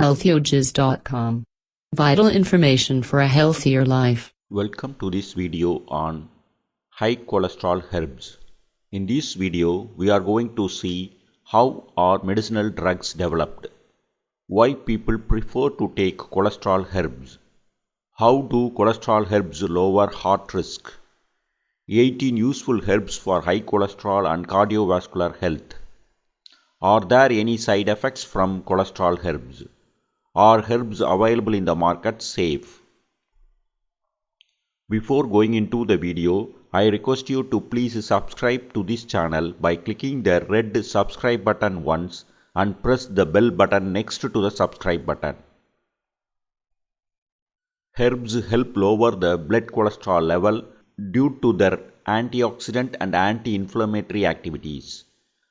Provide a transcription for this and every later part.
Healthuges.com. Vital information for a healthier life. Welcome to this video on high cholesterol herbs. In this video, we are going to see how are medicinal drugs developed, why people prefer to take cholesterol herbs, how do cholesterol herbs lower heart risk, 18 useful herbs for high cholesterol and cardiovascular health. Are there any side effects from cholesterol herbs? Are herbs available in the market safe? Before going into the video, I request you to please subscribe to this channel by clicking the red subscribe button once and press the bell button next to the subscribe button. Herbs help lower the blood cholesterol level due to their antioxidant and anti-inflammatory activities.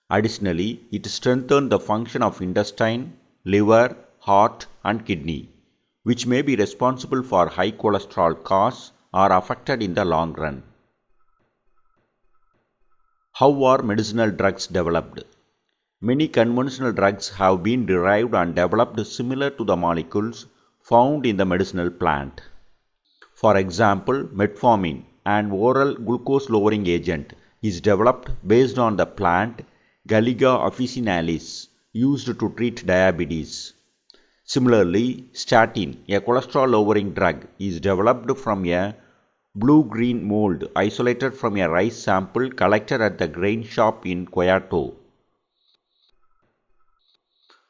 Additionally, it strengthens the function of intestine, liver, heart and kidney, which may be responsible for high cholesterol cause or affected in the long run. How are medicinal drugs developed? Many conventional drugs have been derived and developed similar to the molecules found in the medicinal plant. For example, metformin, an oral glucose-lowering agent, is developed based on the plant Gallica officinalis used to treat diabetes. Similarly, statin, a cholesterol-lowering drug, is developed from a blue-green mold isolated from a rice sample collected at the grain shop in Kyoto.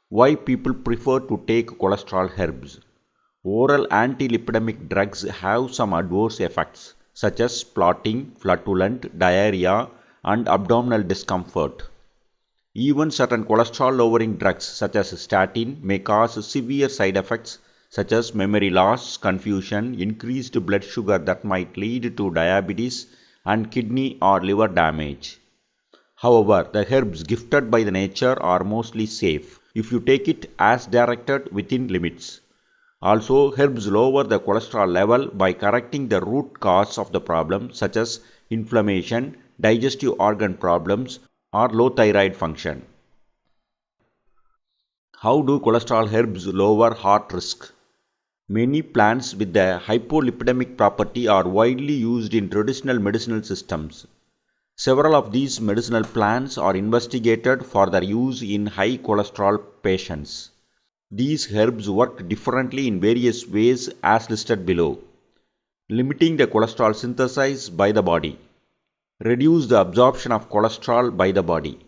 Why people prefer to take cholesterol herbs? Oral anti-lipidemic drugs have some adverse effects such as bloating, flatulence, diarrhea, and abdominal discomfort. Even certain cholesterol-lowering drugs such as statin may cause severe side effects such as memory loss, confusion, increased blood sugar that might lead to diabetes and kidney or liver damage. However, the herbs gifted by the nature are mostly safe if you take it as directed within limits. Also, herbs lower the cholesterol level by correcting the root cause of the problem such as inflammation, digestive organ problems, or low thyroid function. How do cholesterol herbs lower heart risk? Many plants with the hypolipidemic property are widely used in traditional medicinal systems. Several of these medicinal plants are investigated for their use in high cholesterol patients. These herbs work differently in various ways as listed below. Limiting the cholesterol synthesis by the body. Reduce the absorption of cholesterol by the body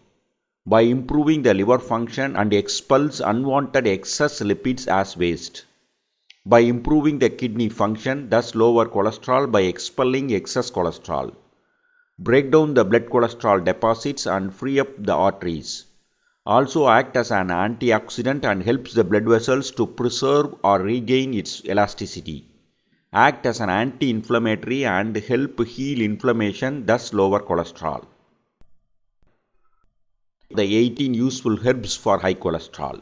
by improving the liver function and expels unwanted excess lipids as waste. By improving the kidney function, thus lower cholesterol by expelling excess cholesterol. Break down the blood cholesterol deposits and free up the arteries. Also act as an antioxidant and helps the blood vessels to preserve or regain its elasticity. Act as an anti-inflammatory and help heal inflammation, thus lower cholesterol. The 18 useful herbs for high cholesterol.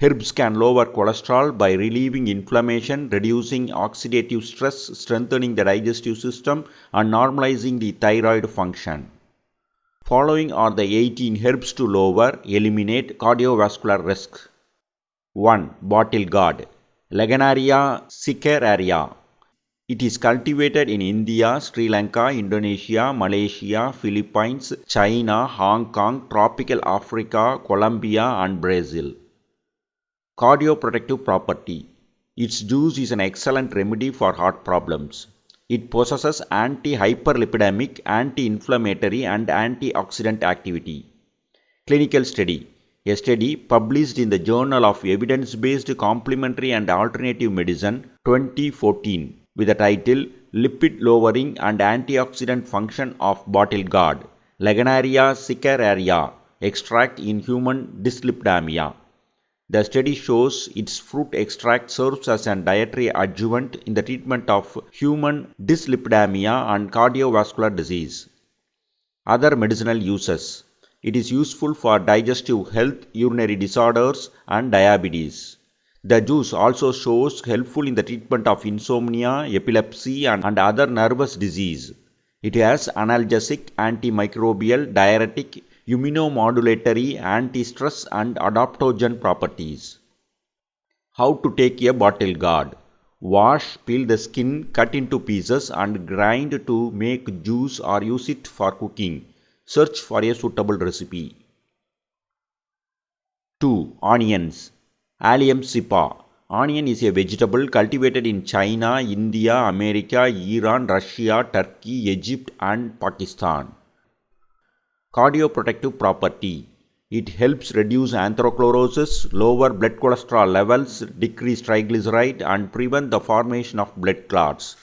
Herbs can lower cholesterol by relieving inflammation, reducing oxidative stress, strengthening the digestive system, and normalizing the thyroid function. Following are the 18 herbs to lower, eliminate cardiovascular risk. 1. Bottle gourd. Lagenaria siceraria. It is cultivated in India, Sri Lanka, Indonesia, Malaysia, Philippines, China, Hong Kong, tropical Africa, Colombia and Brazil. Cardioprotective property. Its juice is an excellent remedy for heart problems. It possesses anti-hyperlipidemic, anti-inflammatory and antioxidant activity. Clinical study. A study published in the Journal of Evidence-Based Complementary and Alternative Medicine 2014 with the title Lipid Lowering and Antioxidant Function of Bottle Gourd, Lagenaria siceraria extract in human dyslipidemia. The study shows its fruit extract serves as a dietary adjuvant in the treatment of human dyslipidemia and cardiovascular disease. Other medicinal uses. It is useful for digestive health, urinary disorders and diabetes. The juice also shows helpful in the treatment of insomnia, epilepsy and other nervous disease. It has analgesic, antimicrobial, diuretic, immunomodulatory, anti-stress and adaptogen properties. How to take a bottle gourd. Wash, peel the skin, cut into pieces and grind to make juice or use it for cooking. Search for a suitable recipe. 2. Onions. Allium cepa. Onion is a vegetable cultivated in China, India, America, Iran, Russia, Turkey, Egypt and Pakistan. Cardioprotective property. It helps reduce atherosclerosis, lower blood cholesterol levels, decrease triglyceride and prevent the formation of blood clots.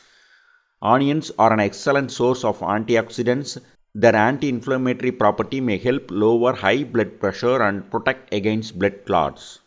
Onions are an excellent source of antioxidants. Their anti-inflammatory property may help lower high blood pressure and protect against blood clots.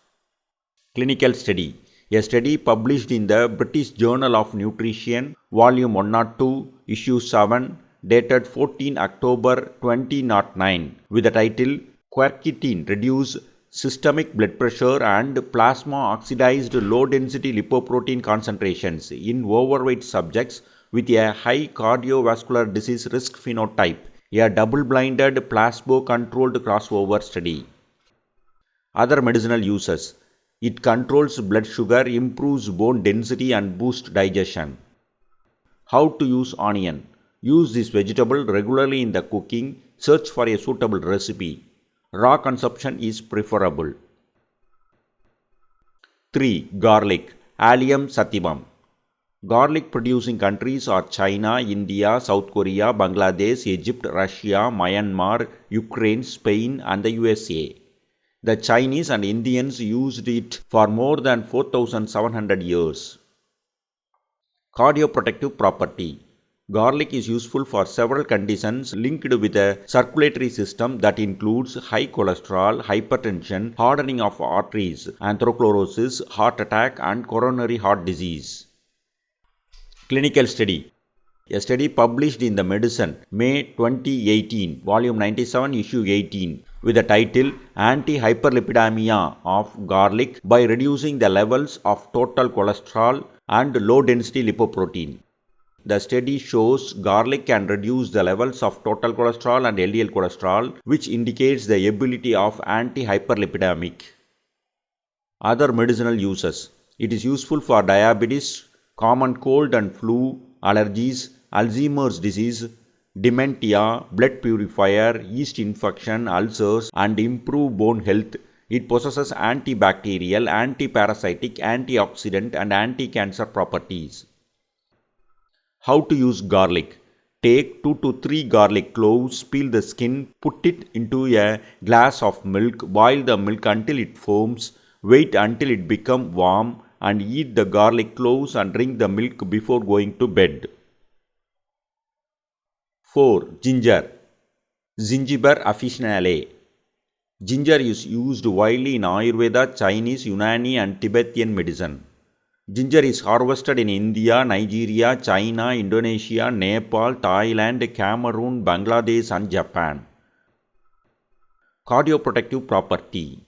Clinical study. A study published in the British Journal of Nutrition, Volume 102, Issue 7, dated 14 October 2009, with the title Quercetin Reduce Systemic Blood Pressure and Plasma Oxidized Low-Density Lipoprotein Concentrations in Overweight Subjects with a High Cardiovascular Disease Risk Phenotype, a double-blinded placebo-controlled crossover study. Other medicinal uses. It controls blood sugar, improves bone density and boosts digestion. How to use onion. Use this vegetable regularly in the cooking. Search for a suitable recipe. Raw consumption is preferable. 3. Garlic. Allium sativum. Garlic producing countries are China, India, South Korea, Bangladesh, Egypt, Russia, Myanmar, Ukraine, Spain and the USA. The Chinese and Indians used it for more than 4,700 years. Cardioprotective property. Garlic is useful for several conditions linked with a circulatory system that includes high cholesterol, hypertension, hardening of arteries, atherosclerosis, heart attack and coronary heart disease. Clinical study. A study published in the Medicine, May 2018, Volume 97, Issue 18, with the title Anti-Hyperlipidemia of Garlic by Reducing the Levels of Total Cholesterol and Low-Density Lipoprotein. The study shows garlic can reduce the levels of total cholesterol and LDL cholesterol, which indicates the ability of anti-hyperlipidemic. Other medicinal uses. It is useful for diabetes, common cold and flu, allergies, Alzheimer's disease, dementia, blood purifier, yeast infection, ulcers, and improve bone health. It possesses antibacterial, antiparasitic, antioxidant, and anti-cancer properties. How to use garlic. Take 2 to 3 garlic cloves, peel the skin, put it into a glass of milk, boil the milk until it foams, wait until it becomes warm, and eat the garlic cloves and drink the milk before going to bed. 4. Ginger. Zingiber officinale. Ginger is used widely in Ayurveda, Chinese, Unani and Tibetan medicine. Ginger is harvested in India, Nigeria, China, Indonesia, Nepal, Thailand, Cameroon, Bangladesh and Japan. Cardioprotective property.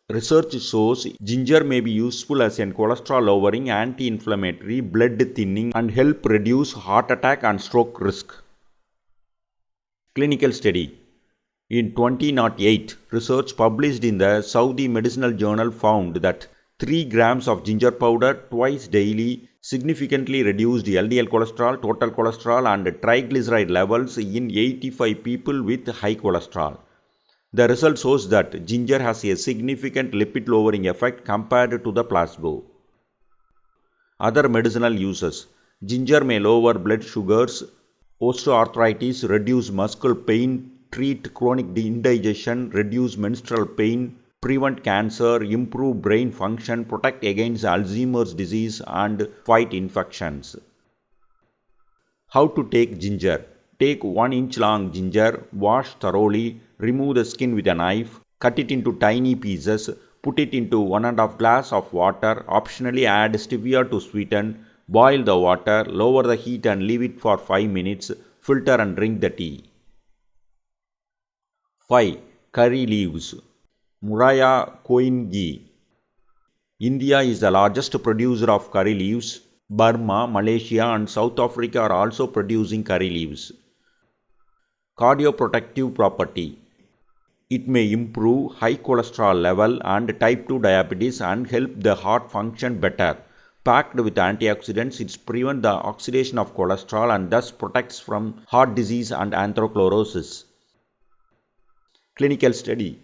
Research shows ginger may be useful as a cholesterol-lowering, anti-inflammatory, blood-thinning and help reduce heart attack and stroke risk. Clinical study. In 2008, research published in the Saudi Medicinal Journal found that 3 grams of ginger powder twice daily significantly reduced LDL cholesterol, total cholesterol and triglyceride levels in 85 people with high cholesterol. The result shows that ginger has a significant lipid lowering effect compared to the placebo. Other medicinal uses. Ginger may lower blood sugars, osteoarthritis, reduce muscle pain, treat chronic indigestion, reduce menstrual pain, prevent cancer, improve brain function, protect against Alzheimer's disease and fight infections. How to take ginger. Take 1 inch long ginger, wash thoroughly, remove the skin with a knife, cut it into tiny pieces, put it into 1½ glass of water, optionally add stevia to sweeten, boil the water, lower the heat and leave it for 5 minutes, filter and drink the tea. 5. Curry leaves. Murraya Koenigii. India is the largest producer of curry leaves. Burma, Malaysia and South Africa are also producing curry leaves. Cardioprotective property. It may improve high cholesterol level and type 2 diabetes and help the heart function better. Packed with antioxidants, it prevents the oxidation of cholesterol and thus protects from heart disease and atherosclerosis. Clinical study.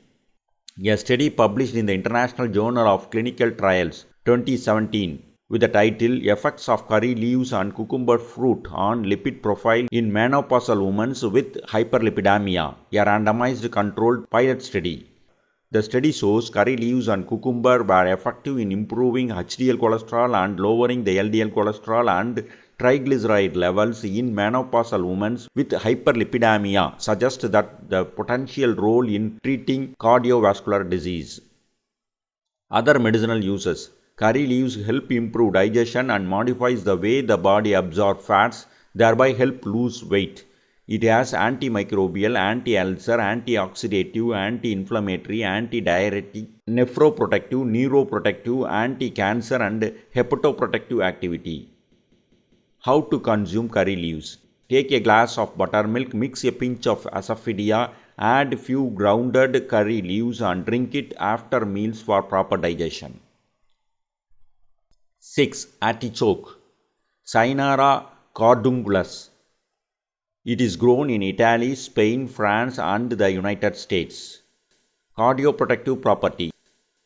A study published in the International Journal of Clinical Trials 2017 with the title Effects of Curry Leaves and Cucumber Fruit on Lipid Profile in Menopausal Women with Hyperlipidemia, a randomized controlled pilot study. The study shows curry leaves and cucumber were effective in improving HDL cholesterol and lowering the LDL cholesterol and triglyceride levels in menopausal women with hyperlipidemia, suggests that the potential role in treating cardiovascular disease. Other medicinal uses. Curry leaves help improve digestion and modifies the way the body absorbs fats, thereby help lose weight. It has antimicrobial, anti-ulcer, antioxidative, anti-inflammatory, anti-diuretic, nephroprotective, neuroprotective, anti-cancer and hepatoprotective activity. How to consume curry leaves. Take a glass of buttermilk, mix a pinch of asafoetida, add few grounded curry leaves and drink it after meals for proper digestion. 6. Artichoke. Cynara Cardunculus. It is grown in Italy, Spain, France and the United States. Cardioprotective property.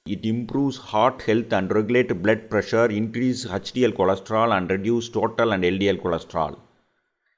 It improves heart health and regulates blood pressure, increases HDL cholesterol and reduces total and LDL cholesterol.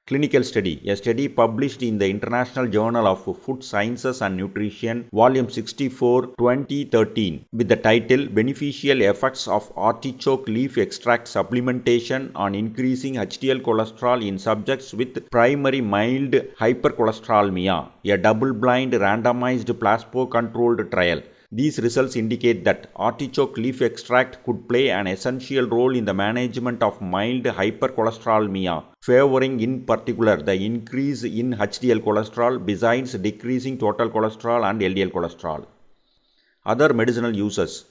Clinical study. A study published in the International Journal of Food Sciences and Nutrition, Volume 64, 2013, with the title Beneficial Effects of Artichoke Leaf Extract Supplementation on Increasing HDL Cholesterol in Subjects with Primary Mild Hypercholesterolemia, a double-blind randomized placebo-controlled trial. These results indicate that artichoke leaf extract could play an essential role in the management of mild hypercholesterolemia, favoring in particular the increase in HDL cholesterol besides decreasing total cholesterol and LDL cholesterol. Other medicinal uses.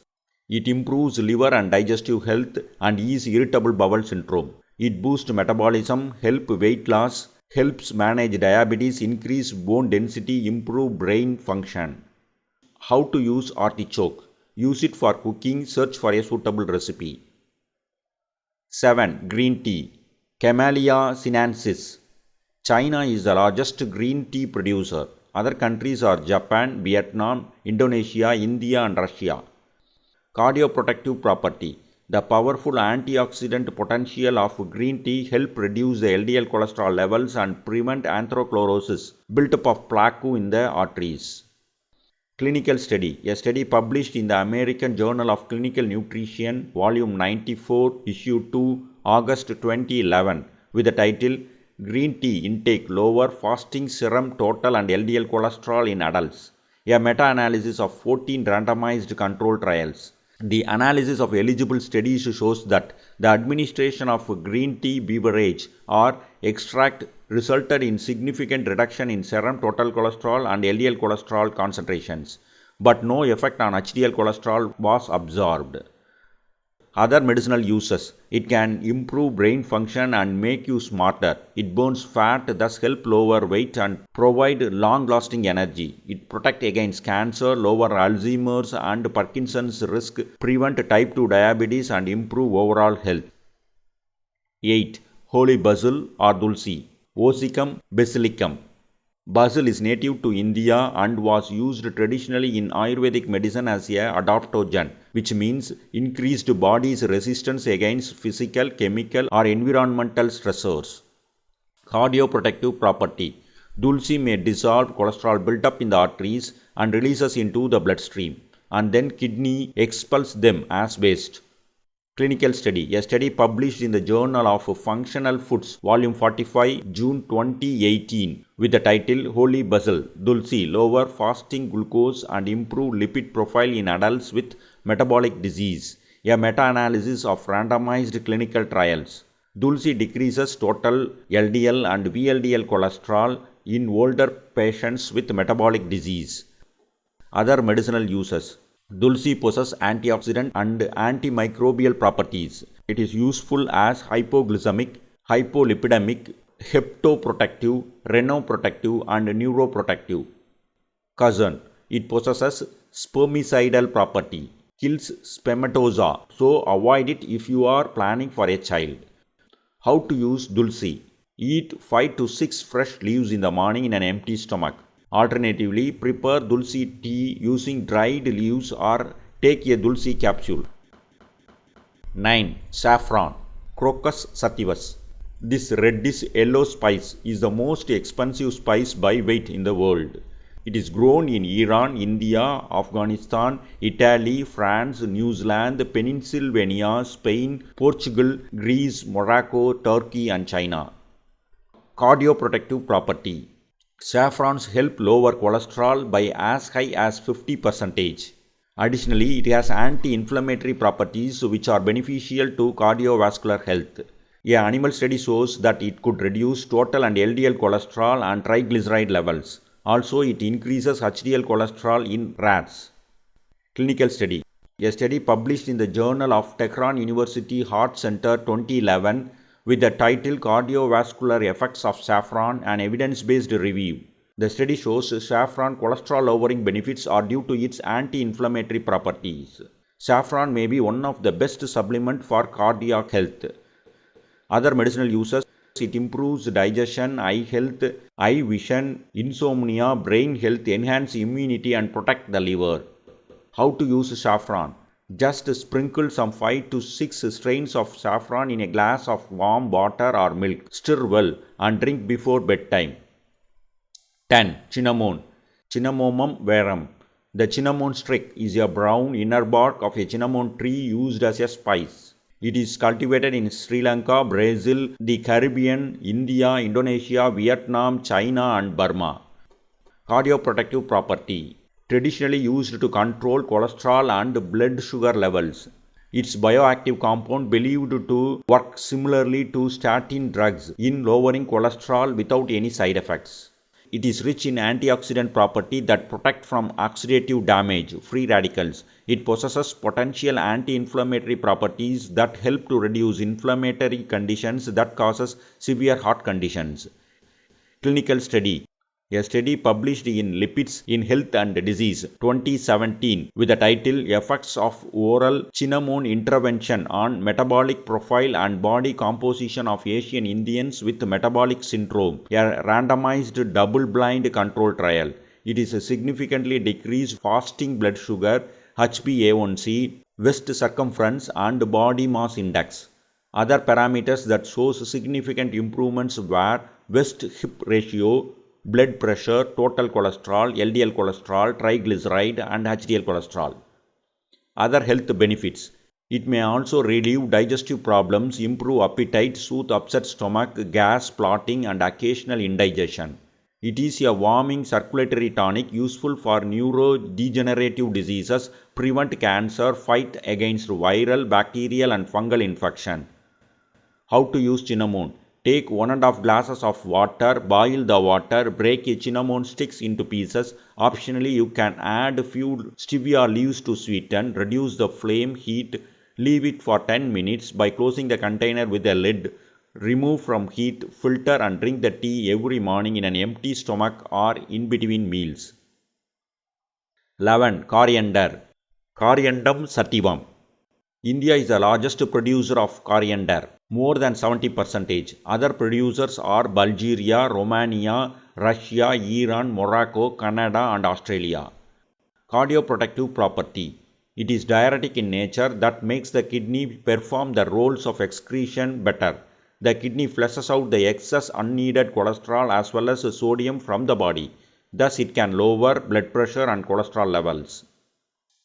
It improves liver and digestive health and eases irritable bowel syndrome. It boosts metabolism, helps weight loss, helps manage diabetes, increase bone density, improve brain function. How to use artichoke. Use it for cooking. Search for a suitable recipe. 7. Green tea. Camellia sinensis. China is the largest green tea producer. Other countries are Japan, Vietnam, Indonesia, India and Russia. Cardioprotective property. The powerful antioxidant potential of green tea help reduce the LDL cholesterol levels and prevent atherosclerosis, build-up of plaque in the arteries. Clinical study. A study published in the American Journal of Clinical Nutrition, Volume 94, Issue 2, August 2011, with the title Green Tea Intake Lower Fasting Serum Total and LDL Cholesterol in Adults, a meta-analysis of 14 randomized controlled trials. The analysis of eligible studies shows that the administration of green tea beverage or extract resulted in significant reduction in serum total cholesterol and LDL cholesterol concentrations, but no effect on HDL cholesterol was observed. Other medicinal uses. It can improve brain function and make you smarter. It burns fat, thus help lower weight and provide long-lasting energy. It protects against cancer, lower Alzheimer's and Parkinson's risk, prevent type 2 diabetes and improve overall health. 8. Holy basil or Tulsi. Ocimum, Basilicum. Basil is native to India and was used traditionally in Ayurvedic medicine as a adaptogen, which means increased body's resistance against physical, chemical or environmental stressors. Cardioprotective property. Tulsi may dissolve cholesterol built-up in the arteries and releases into the bloodstream, and then kidney expels them as waste. Clinical study. A study published in the Journal of Functional Foods, Volume 45, June 2018, with the title Holy Basil, Tulsi, Lower Fasting Glucose and Improve Lipid Profile in Adults with Metabolic Disease, a meta-analysis of randomized clinical trials. Tulsi decreases total LDL and VLDL cholesterol in older patients with metabolic disease. Other medicinal uses. Tulsi possesses antioxidant and antimicrobial properties. It is useful as hypoglycemic, hypolipidemic, hepatoprotective, renoprotective and neuroprotective. Cousin. It possesses spermicidal property, kills spermatozoa, so avoid it if you are planning for a child. How to use Tulsi? Eat 5 to 6 fresh leaves in the morning in an empty stomach. Alternatively, prepare Tulsi tea using dried leaves or take a Tulsi capsule. 9. Saffron Crocus sativus. This reddish yellow spice is the most expensive spice by weight in the world. It is grown in Iran, India, Afghanistan, Italy, France, New Zealand, Pennsylvania, Spain, Portugal, Greece, Morocco, Turkey and China. Cardioprotective property. Saffrons help lower cholesterol by as high as 50%. Additionally, it has anti-inflammatory properties which are beneficial to cardiovascular health. A animal study shows that it could reduce total and LDL cholesterol and triglyceride levels. Also, it increases HDL cholesterol in rats. Clinical study. A study published in the Journal of Tehran University Heart Center 2011 with the title Cardiovascular Effects of Saffron, an evidence-based review. The study shows saffron cholesterol-lowering benefits are due to its anti-inflammatory properties. Saffron may be one of the best supplements for cardiac health. Other medicinal uses: it improves digestion, eye health, eye vision, insomnia, brain health, enhance immunity and protect the liver. How to use saffron? Just sprinkle some 5 to 6 strains of saffron in a glass of warm water or milk. Stir well and drink before bedtime. 10. Cinnamon Cinnamomum verum. The cinnamon stick is a brown inner bark of a cinnamon tree used as a spice. It is cultivated in Sri Lanka, Brazil, the Caribbean, India, Indonesia, Vietnam, China and Burma. Cardioprotective property. Traditionally used to control cholesterol and blood sugar levels. Its bioactive compound believed to work similarly to statin drugs in lowering cholesterol without any side effects. It is rich in antioxidant property that protect from oxidative damage, free radicals. It possesses potential anti-inflammatory properties that help to reduce inflammatory conditions that causes severe heart conditions. Clinical study. A study published in Lipids in Health and Disease 2017 with the title Effects of Oral Cinnamon Intervention on Metabolic Profile and Body Composition of Asian Indians with Metabolic Syndrome, a randomized double-blind control trial. It is a significantly decreased fasting blood sugar, HbA1c, waist circumference and body mass index. Other parameters that shows significant improvements were waist-hip ratio, blood pressure, total cholesterol, LDL cholesterol, triglyceride and HDL cholesterol. Other health benefits. It may also relieve digestive problems, improve appetite, soothe upset stomach, gas, bloating and occasional indigestion. It is a warming circulatory tonic useful for neurodegenerative diseases, prevent cancer, fight against viral, bacterial and fungal infection. How to use cinnamon? Take 1.5 glasses of water, boil the water, break a cinnamon sticks into pieces. Optionally, you can add few stevia leaves to sweeten, reduce the flame heat, leave it for 10 minutes by closing the container with a lid. Remove from heat, filter and drink the tea every morning in an empty stomach or in between meals. 11. Coriander Coriandrum sativum. India is the largest producer of coriander, more than 70%. Other producers are Bulgaria, Romania, Russia, Iran, Morocco, Canada and Australia. Cardioprotective property. It is diuretic in nature that makes the kidney perform the roles of excretion better. The kidney flushes out the excess unneeded cholesterol as well as sodium from the body. Thus, it can lower blood pressure and cholesterol levels.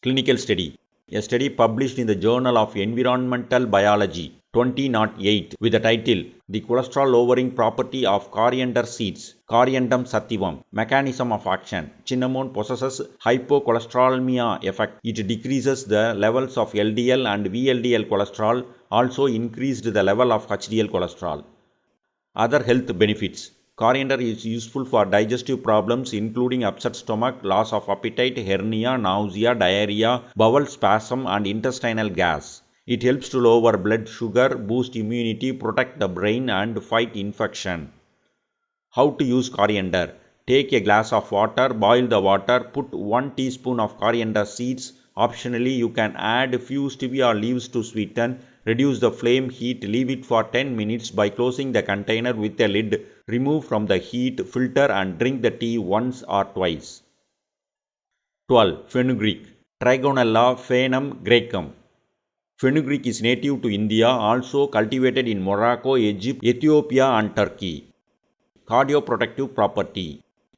Clinical study. A study published in the Journal of Environmental Biology 2008 with the title The Cholesterol Lowering Property of Coriander Seeds, Coriandrum sativum, Mechanism of Action. Cinnamon possesses hypocholesterolemia effect. It decreases the levels of LDL and VLDL cholesterol, also increased the level of HDL cholesterol. Other health benefits. Coriander is useful for digestive problems including upset stomach, loss of appetite, hernia, nausea, diarrhea, bowel spasm and intestinal gas. It helps to lower blood sugar, boost immunity, protect the brain and fight infection. How to use coriander? Take a glass of water, boil the water, put 1 teaspoon of coriander seeds. Optionally, you can add a few stevia leaves to sweeten. Reduce the flame heat, leave it for 10 minutes by closing the container with a lid. Remove from the heat, filter and drink the tea once or twice. 12. Fenugreek. Trigonella Foenum-Graecum. Fenugreek is native to India, also cultivated in Morocco, Egypt, Ethiopia and Turkey. Cardioprotective property.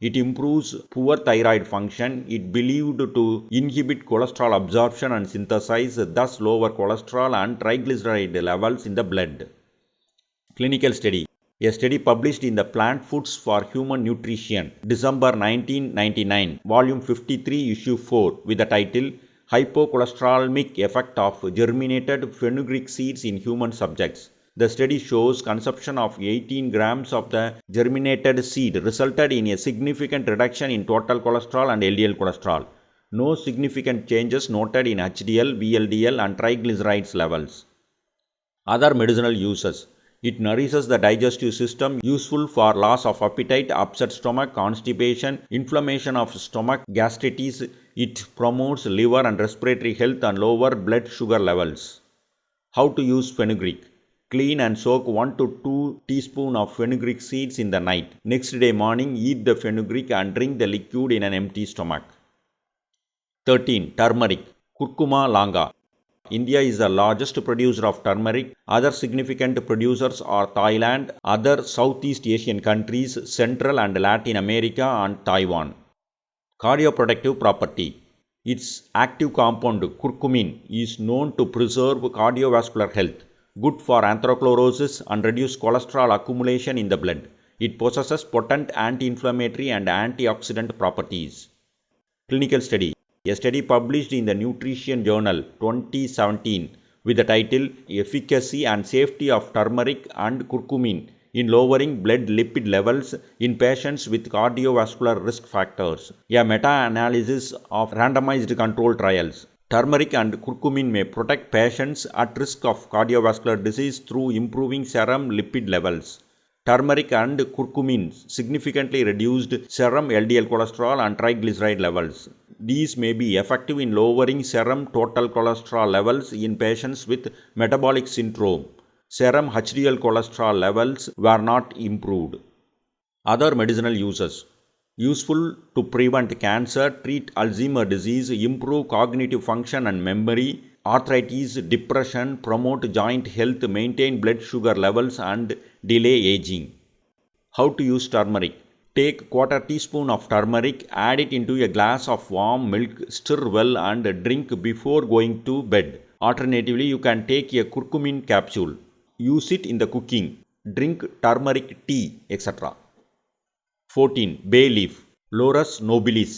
It improves poor thyroid function. It believed to inhibit cholesterol absorption and synthesis, thus lower cholesterol and triglyceride levels in the blood. Clinical study. A study published in the Plant Foods for Human Nutrition, December 1999, Volume 53, Issue 4, with the title Hypocholesterolemic Effect of Germinated Fenugreek Seeds in Human Subjects. The study shows consumption of 18 grams of the germinated seed resulted in a significant reduction in total cholesterol and LDL cholesterol. No significant changes noted in HDL, VLDL and triglycerides levels. Other medicinal uses. It nourishes the digestive system, useful for loss of appetite, upset stomach, constipation, inflammation of stomach, gastritis. It promotes liver and respiratory health and lower blood sugar levels. How to use fenugreek. Clean and soak 1 to 2 teaspoons of fenugreek seeds in the night. Next day morning, eat the fenugreek and drink the liquid in an empty stomach. 13. Turmeric. Curcuma longa. India is the largest producer of turmeric. Other significant producers are Thailand, other Southeast Asian countries, Central and Latin America and Taiwan. Cardioprotective property. Its active compound curcumin is known to preserve cardiovascular health, good for atherosclerosis and reduce cholesterol accumulation in the blood. It possesses potent anti-inflammatory and antioxidant properties. Clinical study. A study published in the Nutrition Journal 2017 with the title Efficacy and Safety of Turmeric and Curcumin in Lowering Blood Lipid Levels in Patients with Cardiovascular Risk Factors. A meta-analysis of randomized controlled trials. Turmeric and curcumin may protect patients at risk of cardiovascular disease through improving serum lipid levels. Turmeric and curcumin significantly reduced serum LDL cholesterol and triglyceride levels. These may be effective in lowering serum total cholesterol levels in patients with metabolic syndrome. Serum HDL cholesterol levels were not improved. Other medicinal uses. Useful to prevent cancer, treat Alzheimer's disease, improve cognitive function and memory, arthritis, depression, promote joint health, maintain blood sugar levels and delay aging. How to use turmeric. Take 1/4 teaspoon of turmeric, add it into a glass of warm milk, stir well and drink before going to bed. Alternatively, you can take a curcumin capsule. Use it in the cooking. Drink turmeric tea, etc. 14. Bay leaf. Laurus nobilis.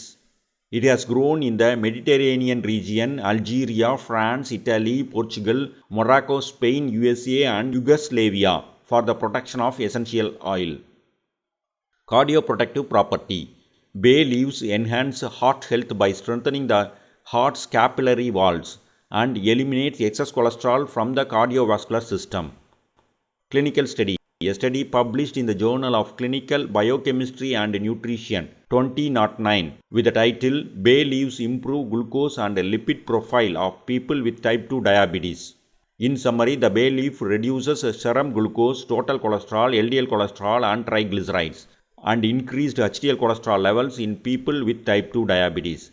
It has grown in the Mediterranean region, Algeria, France, Italy, Portugal, Morocco, Spain, USA and Yugoslavia for the production of essential oil. Cardioprotective property. Bay leaves enhance heart health by strengthening the heart's capillary walls and eliminates excess cholesterol from the cardiovascular system. Clinical study. A study published in the Journal of Clinical Biochemistry and Nutrition 2009 with the title Bay leaves improve glucose and lipid profile of people with type 2 diabetes. In summary, the bay leaf reduces serum glucose, total cholesterol, LDL cholesterol and triglycerides and increased HDL cholesterol levels in people with type 2 diabetes.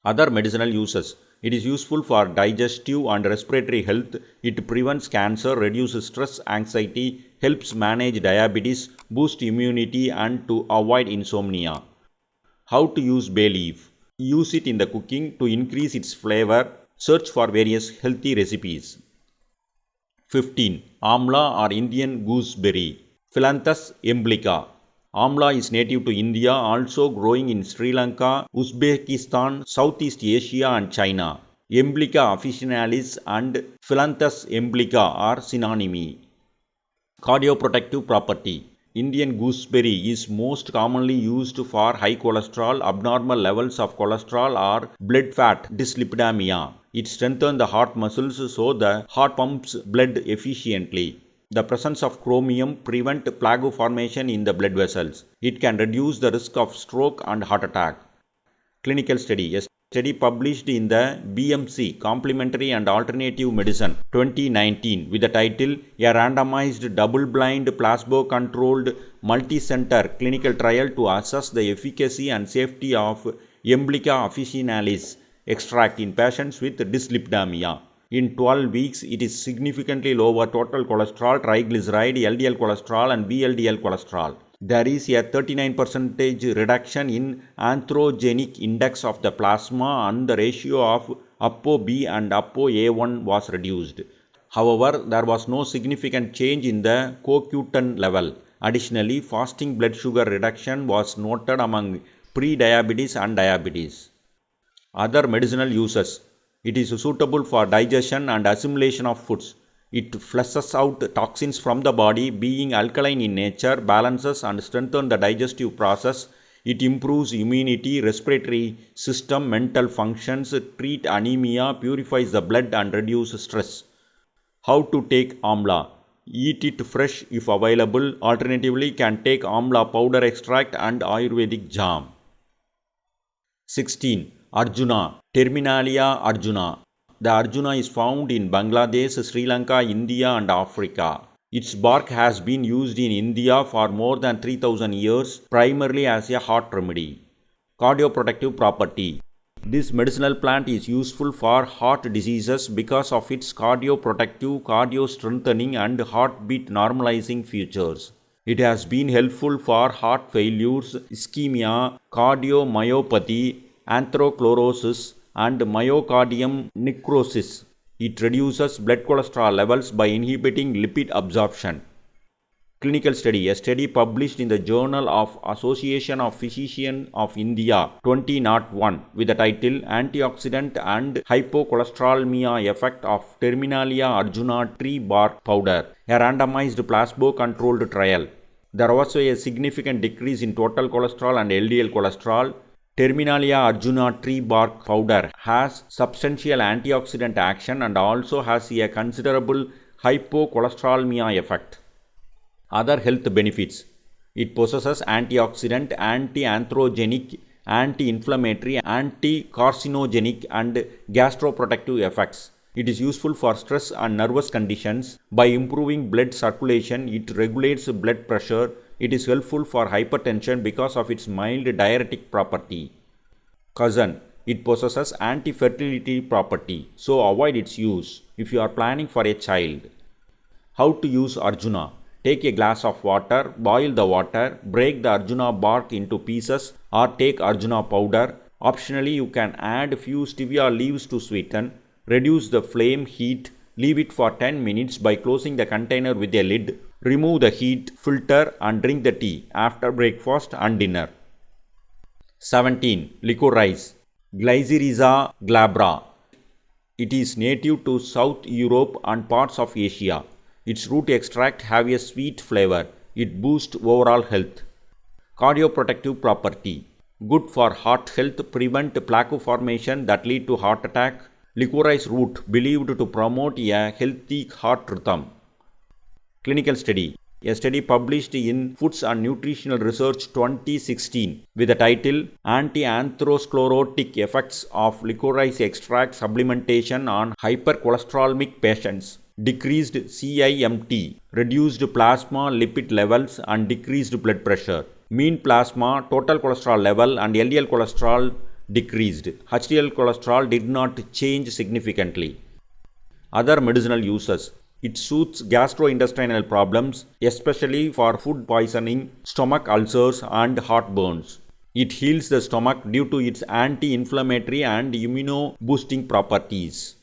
Other medicinal uses. It is useful for digestive and respiratory health. It prevents cancer, reduces stress, anxiety, helps manage diabetes, boosts immunity and to avoid insomnia. How to use bay leaf. Use it in the cooking to increase its flavor. Search for various healthy recipes. 15. Amla or Indian gooseberry. Phyllanthus emblica. Amla is native to India, also growing in Sri Lanka, Uzbekistan, Southeast Asia and China. Emblica officinalis and Phyllanthus emblica are synonyms. Cardioprotective property. Indian gooseberry is most commonly used for high cholesterol, abnormal levels of cholesterol or blood fat dyslipidemia. It strengthens the heart muscles so the heart pumps blood efficiently. The presence of chromium prevents plaque formation in the blood vessels. It can reduce the risk of stroke and heart attack. Clinical study. A study published in the BMC Complementary and Alternative Medicine 2019 with the title A Randomized Double-Blind Placebo-Controlled Multi-Center Clinical Trial to Assess the Efficacy and Safety of Embolica officinalis extract in patients with dyslipidemia. In 12 weeks, it is significantly lower total cholesterol, triglyceride, LDL cholesterol and VLDL cholesterol. There is a 39% reduction in atherogenic index of the plasma and the ratio of ApoB and ApoA1 was reduced. However, there was no significant change in the CoQ10 level. Additionally, fasting blood sugar reduction was noted among pre-diabetes and diabetes. Other medicinal uses. It is suitable for digestion and assimilation of foods. It flushes out toxins from the body, being alkaline in nature, balances and strengthens the digestive process. It improves immunity, respiratory system, mental functions, treats anemia, purifies the blood and reduces stress. How to take Amla? Eat it fresh if available. Alternatively, can take Amla powder extract and Ayurvedic jam. 16. Arjuna Terminalia Arjuna. The Arjuna is found in Bangladesh, Sri Lanka, India and Africa. Its bark has been used in India for more than 3000 years, primarily as a heart remedy. Cardioprotective property. This medicinal plant is useful for heart diseases because of its cardioprotective, cardio-strengthening and heartbeat normalizing features. It has been helpful for heart failures, ischemia, cardiomyopathy, atherosclerosis and myocardium necrosis. It reduces blood cholesterol levels by inhibiting lipid absorption. Clinical study. A study published in the Journal of Association of Physicians of India 2001 with the title Antioxidant and Hypocholesteremia Effect of Terminalia Arjuna Tree Bark Powder, a randomized placebo-controlled trial. There was a significant decrease in total cholesterol and LDL cholesterol. Terminalia Arjuna tree bark powder has substantial antioxidant action and also has a considerable hypocholesteremia effect. Other health benefits. It possesses antioxidant, anti-atherogenic, anti-inflammatory, anti-carcinogenic and gastroprotective effects. It is useful for stress and nervous conditions. By improving blood circulation, it regulates blood pressure. It is helpful for hypertension because of its mild diuretic property. Cousin. It possesses anti-fertility property, so avoid its use if you are planning for a child. How to use Arjuna? Take a glass of water, boil the water, break the Arjuna bark into pieces or take Arjuna powder. Optionally, you can add few stevia leaves to sweeten. Reduce the flame heat. Leave it for 10 minutes by closing the container with a lid. Remove the heat, filter and drink the tea after breakfast and dinner. 17. Licorice Glycyrrhiza glabra. It is native to South Europe and parts of Asia. Its root extract have a sweet flavor. It boosts overall health. Cardioprotective property. Good for heart health, prevent plaque formation that lead to heart attack. Licorice root believed to promote a healthy heart rhythm. Clinical study. A study published in Foods and Nutritional Research 2016 with the title Anti-atherosclerotic Effects of Licorice Extract Supplementation on Hypercholesterolemic Patients decreased CIMT, reduced plasma lipid levels and decreased blood pressure. Mean plasma, total cholesterol level and LDL cholesterol decreased. HDL cholesterol did not change significantly. Other medicinal uses. It soothes gastrointestinal problems, especially for food poisoning, stomach ulcers and heartburns. It heals the stomach due to its anti-inflammatory and immuno-boosting properties.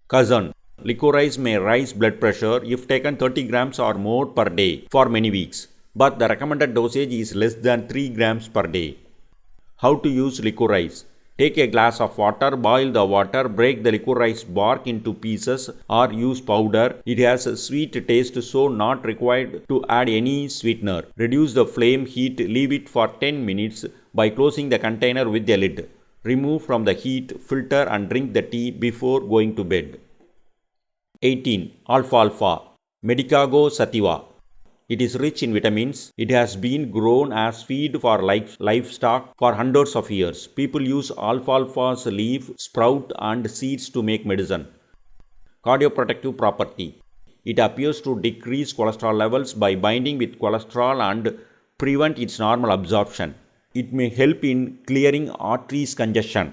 Cousin. Licorice may raise blood pressure if taken 30 grams or more per day for many weeks, but the recommended dosage is less than 3 grams per day. How to use licorice? Take a glass of water, boil the water, break the licorice bark into pieces or use powder. It has a sweet taste, so not required to add any sweetener. Reduce the flame heat, leave it for 10 minutes by closing the container with a lid. Remove from the heat, filter and drink the tea before going to bed. 18. Alfalfa Medicago sativa. It is rich in vitamins. It has been grown as feed for livestock for hundreds of years. People use alfalfa's leaf, sprout and seeds to make medicine. Cardioprotective property. It appears to decrease cholesterol levels by binding with cholesterol and prevent its normal absorption. It may help in clearing arteries congestion.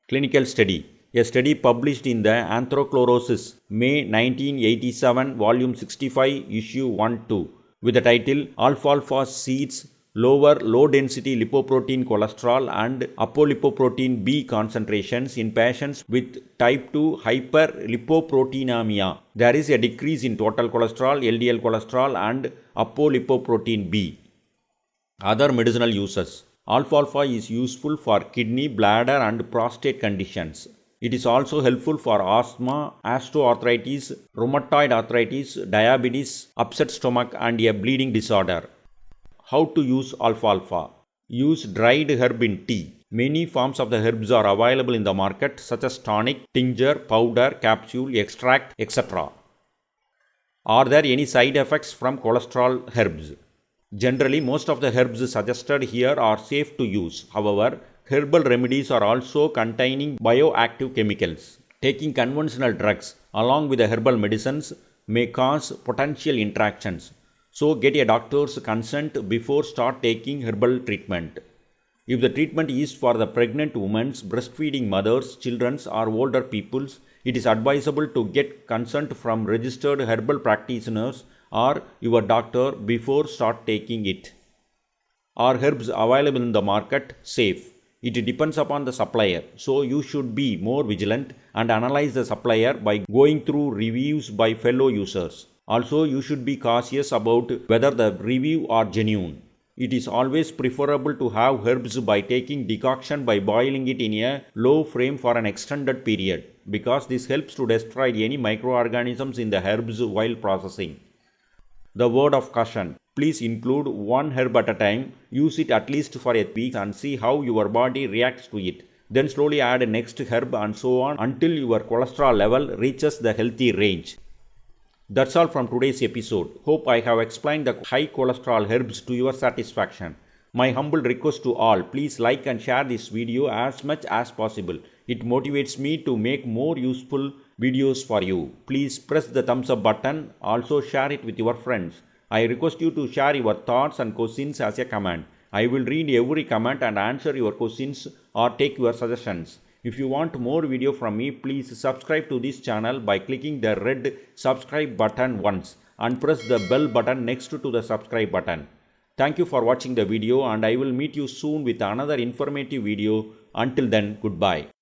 Clinical study. A study published in the Anthrochlorosis, May 1987, Volume 65, Issue 1-2, with the title Alfalfa Seeds Lower Low-Density Lipoprotein Cholesterol and Apolipoprotein B Concentrations in Patients with Type 2 Hyperlipoproteinemia. There is a decrease in total cholesterol, LDL cholesterol and apolipoprotein B. Other medicinal uses. Alfalfa is useful for kidney, bladder and prostate conditions. It is also helpful for asthma, osteoarthritis, rheumatoid arthritis, diabetes, upset stomach and a bleeding disorder. How to use alfalfa? Use dried herb in tea. Many forms of the herbs are available in the market such as tonic, tincture, powder, capsule, extract, etc. Are there any side effects from cholesterol herbs? Generally, most of the herbs suggested here are safe to use. However, herbal remedies are also containing bioactive chemicals. Taking conventional drugs along with the herbal medicines may cause potential interactions. So get a doctor's consent before start taking herbal treatment. If the treatment is for the pregnant women, breastfeeding mothers, children or older peoples, it is advisable to get consent from registered herbal practitioners or your doctor before start taking it. Are herbs available in the market safe? It depends upon the supplier, so you should be more vigilant and analyze the supplier by going through reviews by fellow users. Also, you should be cautious about whether the review are genuine. It is always preferable to have herbs by taking decoction by boiling it in a low flame for an extended period, because this helps to destroy any microorganisms in the herbs while processing. The word of caution. Please include one herb at a time. Use it at least for a week and see how your body reacts to it. Then slowly add a next herb and so on until your cholesterol level reaches the healthy range. That's all from today's episode. Hope I have explained the high cholesterol herbs to your satisfaction. My humble request to all, please like and share this video as much as possible. It motivates me to make more useful videos for you. Please press the thumbs up button. Also share it with your friends. I request you to share your thoughts and questions as a comment. I will read every comment and answer your questions or take your suggestions. If you want more video from me, please subscribe to this channel by clicking the red subscribe button once and press the bell button next to the subscribe button. Thank you for watching the video and I will meet you soon with another informative video. Until then, goodbye.